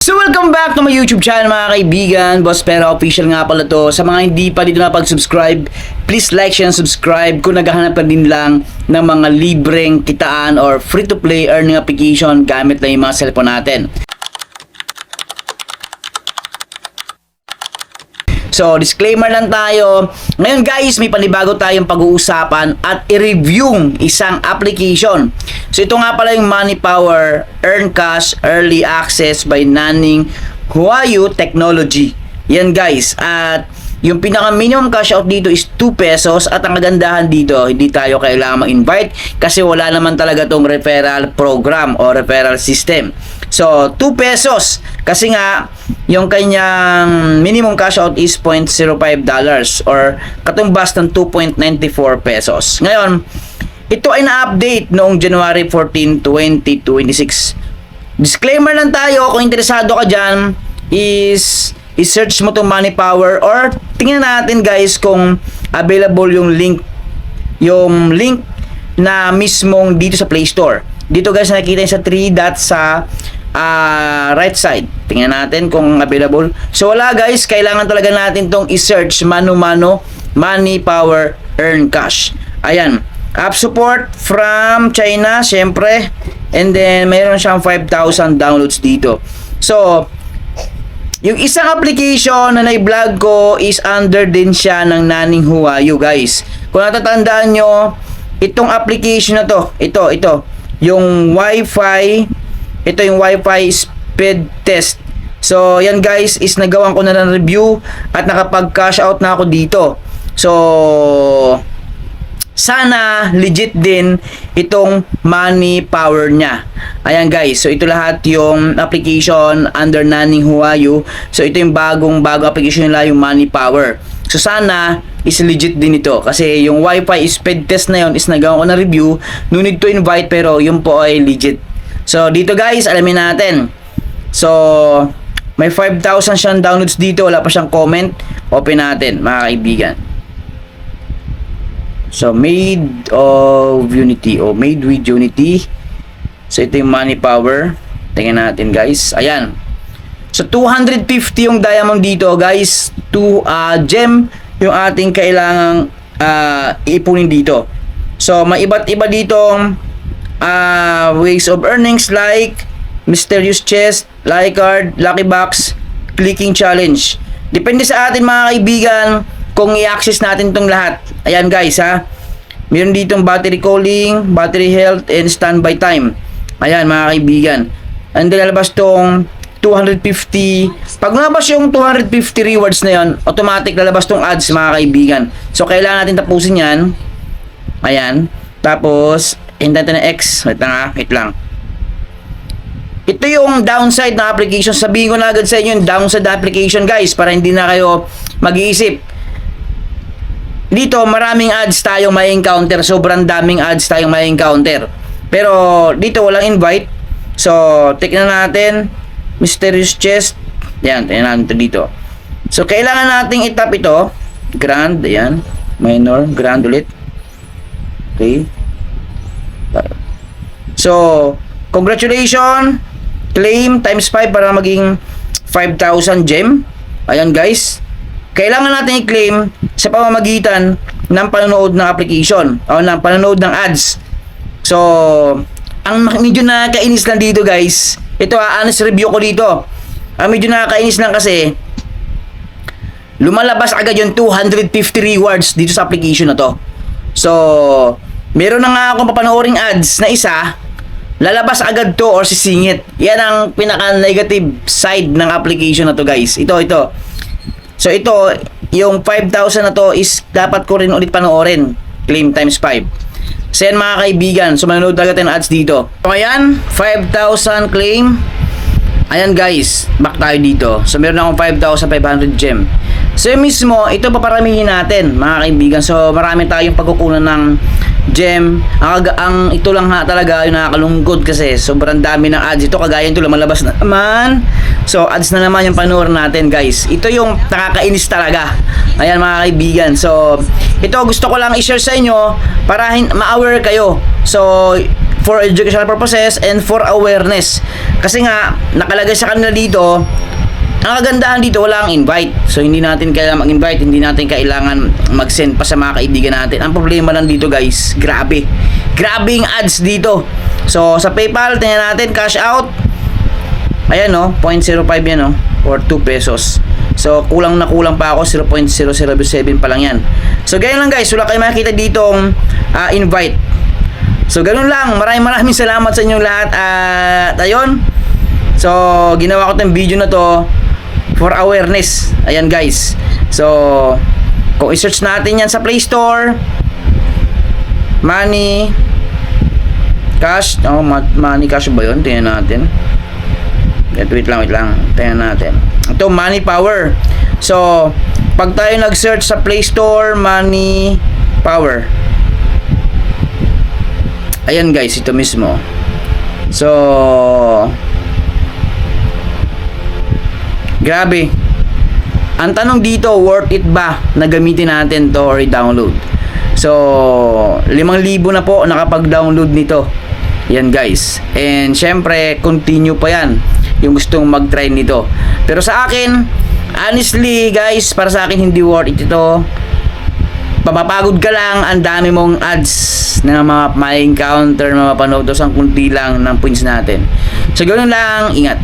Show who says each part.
Speaker 1: So welcome back to my YouTube channel mga kaibigan. Boss Pera Official nga pala to. Sa mga hindi pa dito napag-subscribe, please like, share, and subscribe kung naghahanap ka din lang ng mga libreng kitaan or free-to-play earning application gamit lang yung mga cellphone natin. So, disclaimer lang tayo. Ngayon guys, may panibago tayong pag-uusapan at i-review isang application. So, ito nga pala yung Money Power Earn Cash Early Access by Naning Huayu Technology. Yan guys. At yung pinaka minimum cash out dito is 2 pesos at ang kagandahan dito, hindi tayo kailangan ma-invite kasi wala naman talaga tong referral program o referral system. So, 2 pesos kasi nga yung kanyang minimum cash out is $0.05 or katumbas ng 2.94 pesos. Ngayon, ito ay na-update noong January 14, 2026. Disclaimer lang tayo, kung interesado ka dyan, i-search mo itong Money Power or tingnan natin guys kung available yung link na mismong dito sa Play Store. Dito guys nakikita yung sa 3 dots sa right side. Tingnan natin kung available. So wala guys, kailangan talaga natin tong i-search mano-mano Money Power Earn Cash. Ayan. App support from China, syempre. And then mayroon siyang 5,000 downloads dito. So yung isang application na na-vlog ko is under din siya ng Naning Huayu guys. Kung natatandaan nyo, itong application na to, ito, yung Wi-Fi, ito yung Wi-Fi speed test. So yan guys is nagawan ko na ng review at nakapag-cash out na ako dito. So sana legit din itong Money Power niya. Ayan guys, so ito lahat yung application under Naning Huayu. So ito yung bagong application nila, yung Money Power. So sana is legit din ito kasi yung Wi-Fi speed test na yun is nagawa ko na review. No need to invite pero yun po ay legit. So dito guys, alamin natin. So may 5,000 siyang downloads dito, wala pa siyang comment. Open natin mga kaibigan. So made of Unity o made with Unity. So ito yung Money Power. Tingnan natin guys. Ayan. So 250 yung diamond dito guys. Gem yung ating kailangang ipunin dito. So may iba't iba ditong ways of earnings like mysterious chest, lucky card, lucky box, clicking challenge. Depende sa atin mga kaibigan kung i-access natin tong lahat. Ayan guys ha. Meron ditong battery calling, battery health, and standby time. Ayan mga kaibigan. And then lalabas tong 250. Pag nalabas yung 250 rewards na yon, automatic lalabas tong ads mga kaibigan. So kailangan natin tapusin yan. Ayan. Tapos, hintayin natin na X. Wait lang. Ito yung downside ng application. Sabihin ko na agad sa inyo yung downside ng application guys para hindi na kayo mag-iisip. Dito, maraming ads tayong may encounter. Sobrang daming ads tayong may encounter. Pero, dito walang invite. So, tignan natin. Mysterious chest. Ayan, tignan natin ito dito. So, kailangan nating itap ito. Grand, ayan. Minor, grand ulit. Okay. So, congratulations. Claim times 5 para maging 5,000 gem. Ayan guys. Kailangan natin i-claim sa pamamagitan ng panonood ng application o ng panonood ng ads. So, ang medyo nakakainis lang dito guys, ito honest review ko dito. Ang medyo nakakainis lang kasi lumalabas agad yung 250 rewards dito sa application na to. So, meron na nga akong papanooring ads na isa, lalabas agad to or sisingit. Yan ang pinaka-negative side ng application na to guys. Ito. So ito, yung 5,000 na to is dapat ko rin ulit panoorin. Claim times 5. So yan mga kaibigan. So manonood talaga tayo ng ads dito. So ayan, 5,000 claim. Ayan guys, back tayo dito. So meron akong 5,500 gem. So yung mismo, ito paparamihin natin mga kaibigan. So marami tayong pagkukunan ng gem. Ang ito lang ha talaga yung nakakalungkod kasi sobrang dami ng ads. Ito kagaya ito lumalabas na naman. So ads na naman yung panoorin natin guys. Ito yung nakakainis talaga. Ayan mga kaibigan. So ito gusto ko lang i-share sa inyo para ma-aware kayo. So for educational purposes and for awareness. Kasi nga, nakalagay sa kanila dito, ang kagandahan dito, wala ang invite. So, hindi natin kailangan mag-invite, hindi natin kailangan mag-send pa sa mga kaibigan natin. Ang problema lang dito, guys, grabe. Grabe yung ads dito. So, sa PayPal, tingnan natin, cash out. Ayan, no, 0.05 yan, no, or 2 pesos. So, kulang na kulang pa ako, 0.007 pa lang yan. So, ganyan lang, guys. Wala kayo makikita ditong invite. So, ganun lang. Maraming salamat sa inyong lahat. At, ayun. So, ginawa ko tong video na to for awareness. Ayan, guys. So, kung i-search natin yan sa Play Store, Money Cash. Oh, Money Cash ba yun? Tingnan natin. Wait lang. Tingnan natin. Ito, Money Power. So, pag tayo nag-search sa Play Store, Money Power. Ayan, guys, ito mismo. So, grabe. Ang tanong dito, worth it ba na gamitin natin to or i-download? So, 5,000 na po nakapag-download nito. Yan, guys. And syempre, continue pa yan yung gustong mag-try nito. Pero sa akin, honestly, guys, para sa akin hindi worth it ito. Papapagod ka lang, ang dami mong ads na ma-encounter, mapapanood, tapos ang kunti lang ng points natin. So, ganoon lang, ingat.